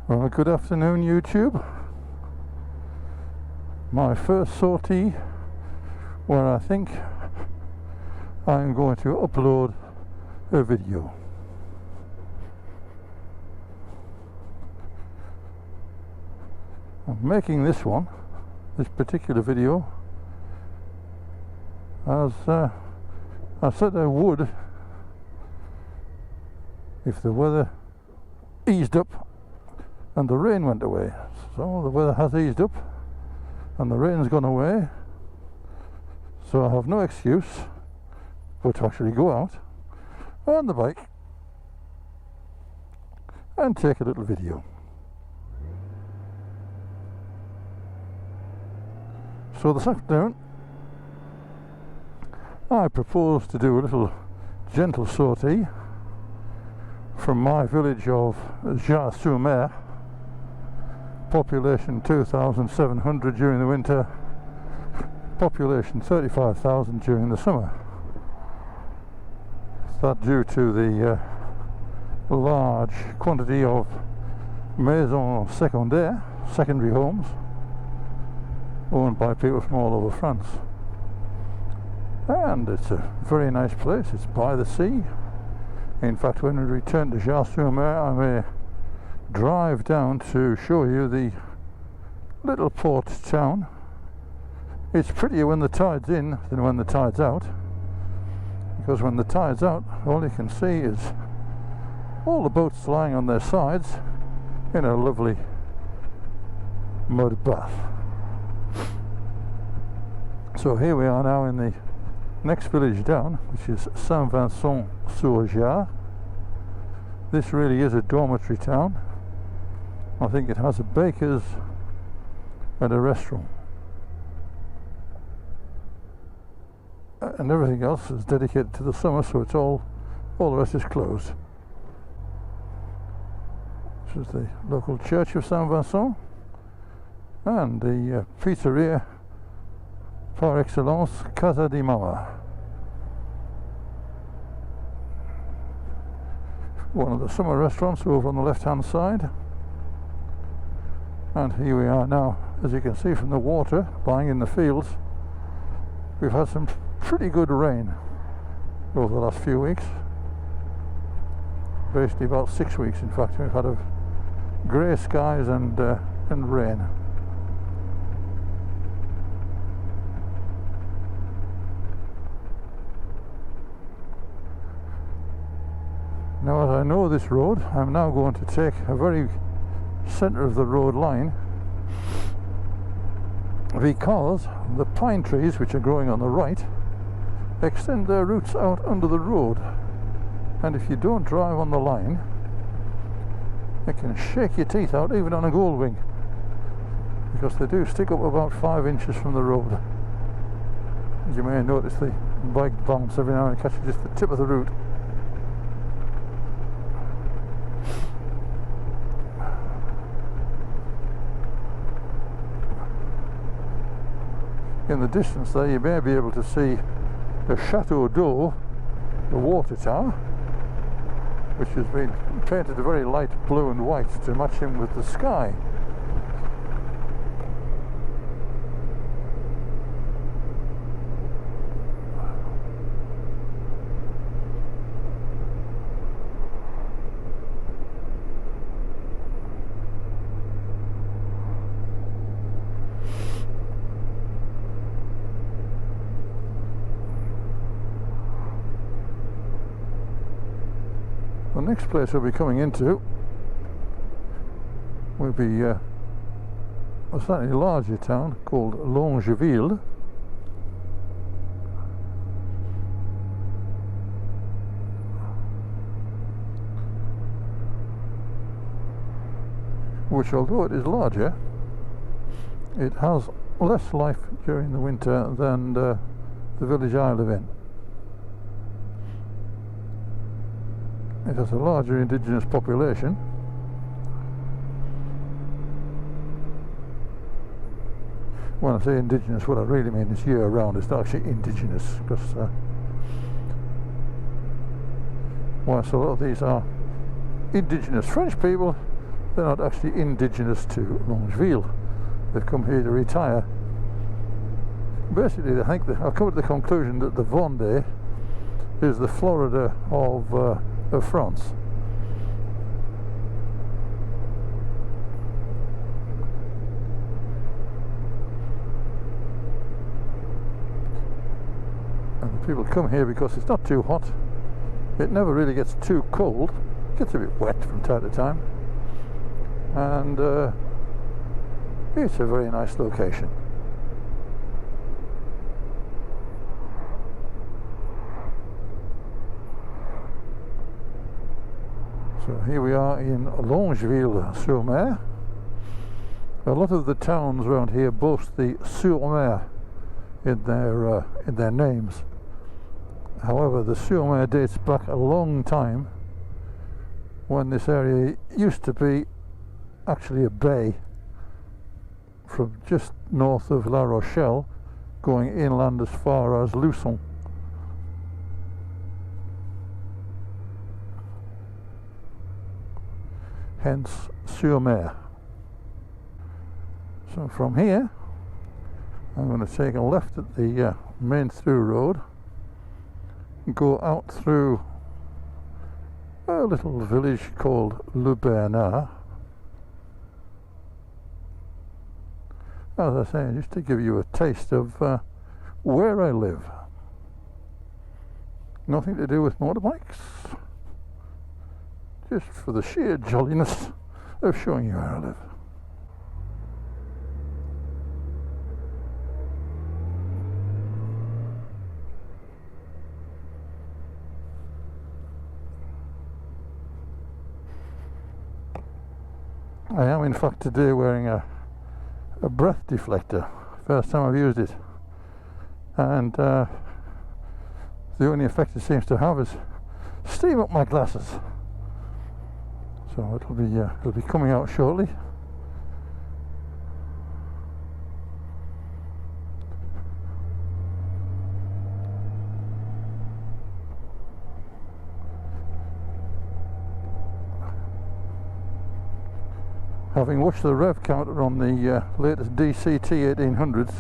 Well, good afternoon, YouTube. My first sortie where I think I'm going to upload a video. I'm making this particular video, as I said I would if the weather eased up and the rain went away. So the weather has eased up and the rain's gone away, so I have no excuse but to actually go out on the bike and take a little video. So this afternoon I propose to do a little gentle sortie from my village of Jas-sur-Mer, population 2,700 during the winter, population 35,000 during the summer. That due to the large quantity of maisons secondaires, secondary homes, owned by people from all over France. And it's a very nice place. It's by the sea. In fact, when we return to Jas-sur-Mer, I may drive down to show you the little port town. It's prettier when the tide's in than when the tide's out, because when the tide's out, all you can see is all the boats lying on their sides in a lovely mud bath. So here we are now in the next village down, which is Saint-Vincent-sur-Jard. This really is a dormitory town. I think it has a baker's and a restaurant, and everything else is dedicated to the summer, so it's all the rest is closed. This is the local church of Saint-Vincent and the pizzeria par excellence, Casa di Mama. One of the summer restaurants over on the left hand side. And here we are now, as you can see from the water lying in the fields. We've had some pretty good rain over the last few weeks, basically about 6 weeks in fact. We've had grey skies and rain. Now, as I know this road, I'm now going to take a very centre of the road line, because the pine trees which are growing on the right extend their roots out under the road, and if you don't drive on the line, it can shake your teeth out even on a Goldwing, because they do stick up about 5 inches from the road. You may notice the bike bounce every now and then, catches just the tip of the root. In the distance there you may be able to see the Chateau d'Eau, the water tower, which has been painted a very light blue and white to match in with the sky. The next place we'll be coming into will be a slightly larger town called Longeville, which, although it is larger, it has less life during the winter than the village I live in. It has a larger indigenous population, when I say indigenous, what I really mean is year round. It's not actually indigenous, because whilst a lot of these are indigenous French people, they're not actually indigenous to Longeville. They've come here to retire. Basically, I think I've come to the conclusion that the Vendée is the Florida of France. And the people come here because it's not too hot. It never really gets too cold. It gets a bit wet from time to time. And it's a very nice location. So here we are in Longeville-sur-Mer. A lot of the towns around here boast the sur-mer in their names. However, the sur-mer dates back a long time, when this area used to be actually a bay from just north of La Rochelle, going inland as far as Luçon. Hence sur-mer. So from here I'm going to take a left at the main through road, go out through a little village called Le Bernard. As I say, just to give you a taste of where I live. Nothing to do with motorbikes, just for the sheer jolliness of showing you where I live. I am in fact today wearing a breath deflector. First time I've used it, and the only effect it seems to have is steam up my glasses. So it'll be coming out shortly. Having watched the rev counter on the latest DCT 1800s,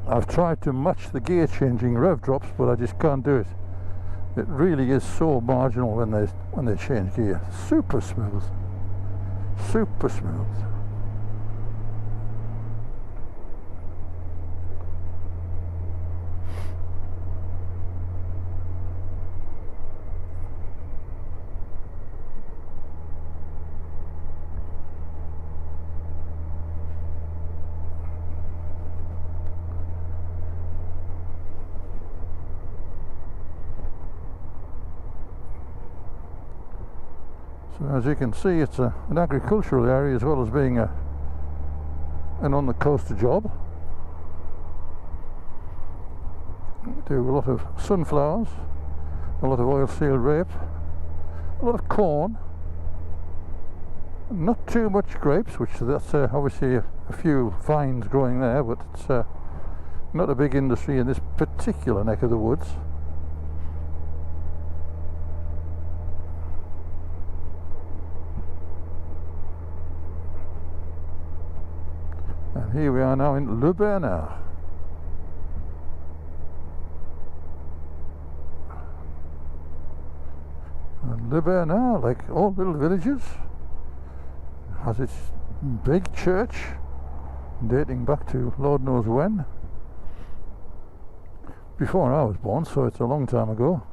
I've tried to match the gear changing rev drops, but I just can't do it. It really is so marginal when they change gear. Super smooth, super smooth. So as you can see, it's an agricultural area as well as being an on the coast job. Do a lot of sunflowers, a lot of oilseed rape, a lot of corn, not too much grapes, which that's obviously a few vines growing there, but it's not a big industry in this particular neck of the woods. And here we are now in Le Bernard. And Le Bernard, like all little villages, has its big church dating back to Lord knows when. Before I was born, so it's a long time ago.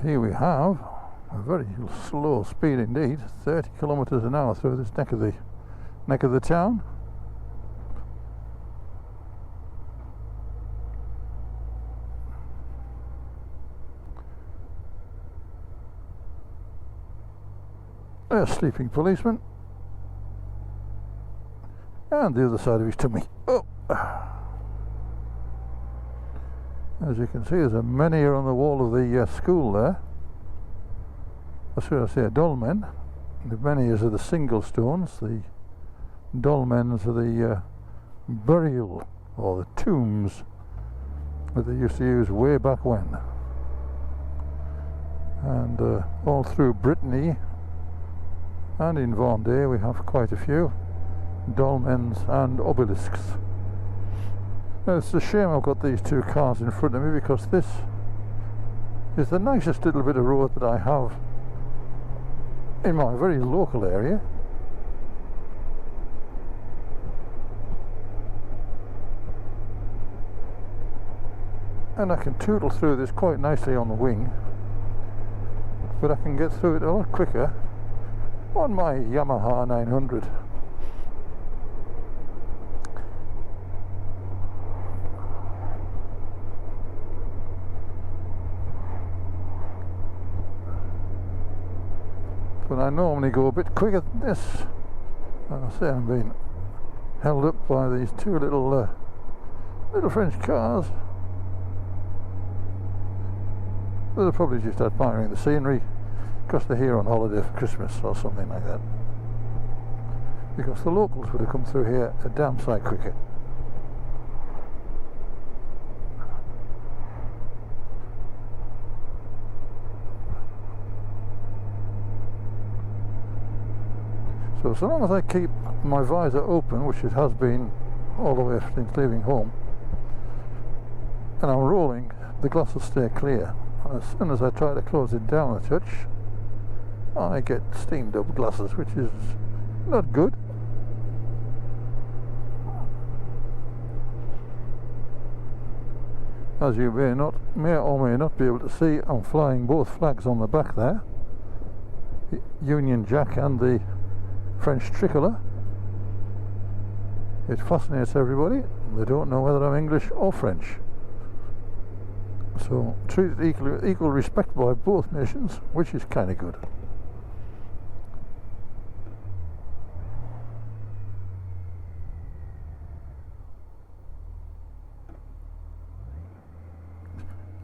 Here we have a very slow speed indeed, 30 kilometers an hour through this neck of the town. A sleeping policeman, and the other side of his tummy. Oh, As you can see, there's a menhir on the wall of the school there. Or should I say a dolmen. The menhirs are the single stones, the dolmens are the burial or the tombs that they used to use way back when. And all through Brittany and in Vendée we have quite a few dolmens and obelisks. Now, it's a shame I've got these two cars in front of me, because this is the nicest little bit of road that I have in my very local area. And I can tootle through this quite nicely on the wing, but I can get through it a lot quicker on my Yamaha 900. But I normally go a bit quicker than this. Like I say, I'm being held up by these two little French cars. They're probably just admiring the scenery because they're here on holiday for Christmas or something like that. Because the locals would have come through here a damn sight quicker. So long as I keep my visor open, which it has been all the way since leaving home, and I'm rolling, the glass will stay clear. As soon as I try to close it down a touch, I get steamed up glasses, which is not good. As you may or may not be able to see, I'm flying both flags on the back there, the Union Jack and the French tricolour. It fascinates everybody. They don't know whether I'm English or French. So treated equal respect by both nations, which is kind of good.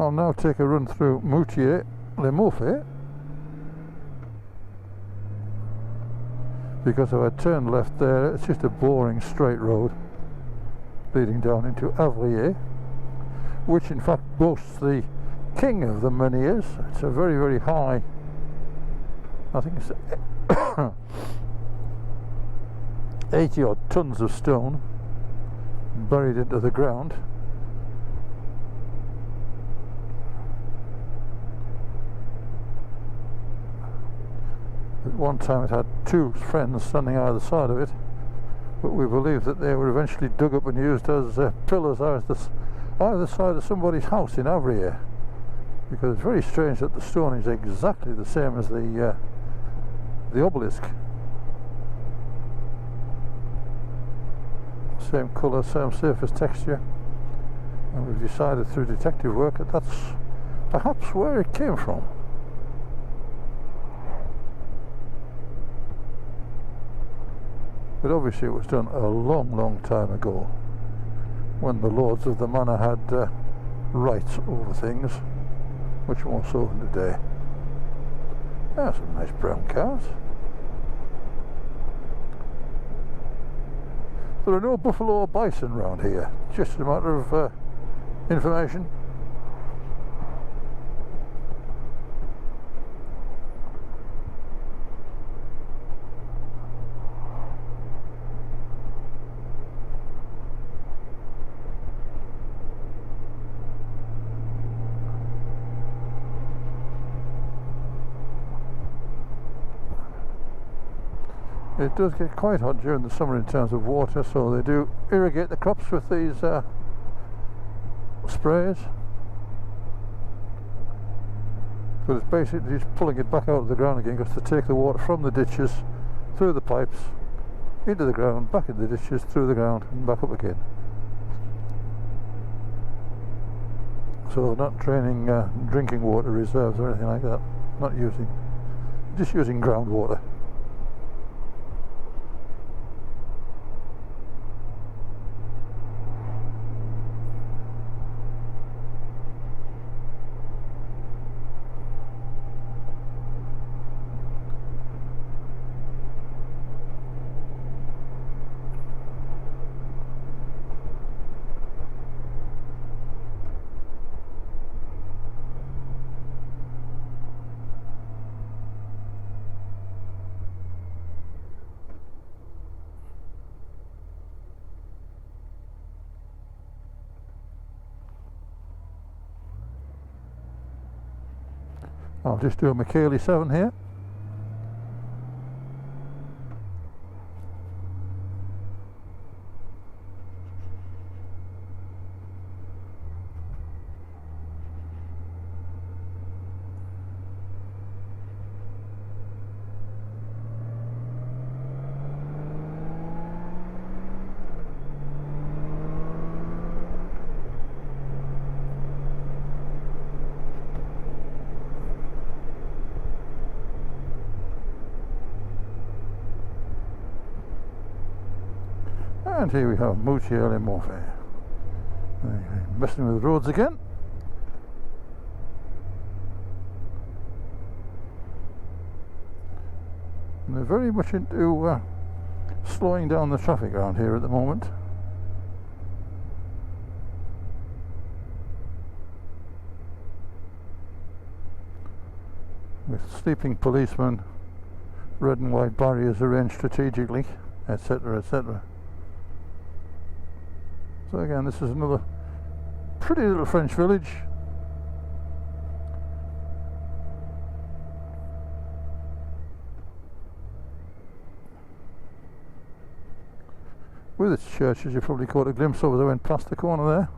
I'll now take a run through Moutier-les-Maufais, because if I turn left there, it's just a boring straight road leading down into Avrier, which in fact boasts the king of the menhirs. It's a very, very high, I think it's 80 odd tons of stone buried into the ground. At one time it had two friends standing either side of it, but we believe that they were eventually dug up and used as pillars either side of somebody's house in Avrier, because it's very strange that the stone is exactly the same as the obelisk. Same colour, same surface texture, and we've decided through detective work that that's perhaps where it came from. But obviously it was done a long, long time ago, when the lords of the manor had rights over things, much more so than today. There are some nice brown cars. There are no buffalo or bison around here, just a matter of information. It does get quite hot during the summer in terms of water, so they do irrigate the crops with these sprays. But it's basically just pulling it back out of the ground again, because to take the water from the ditches, through the pipes, into the ground, back in the ditches, through the ground, and back up again. So they're not draining drinking water reserves or anything like that. Just using groundwater. I'll just do a Michele 7 here. And here we have Moto Morphe. Messing with the roads again. And they're very much into slowing down the traffic around here at the moment. With sleeping policemen, red and white barriers arranged strategically, etc., etc. So again, this is another pretty little French village. With its church, as you probably caught a glimpse of as I went past the corner there.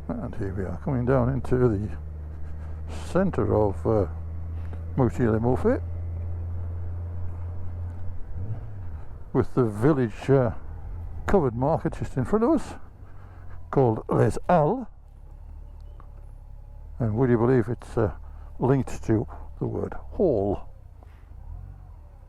And here we are coming down into the centre of Moto Morphe, with the village covered market just in front of us called Les Halles, and would you believe it's linked to the word hall.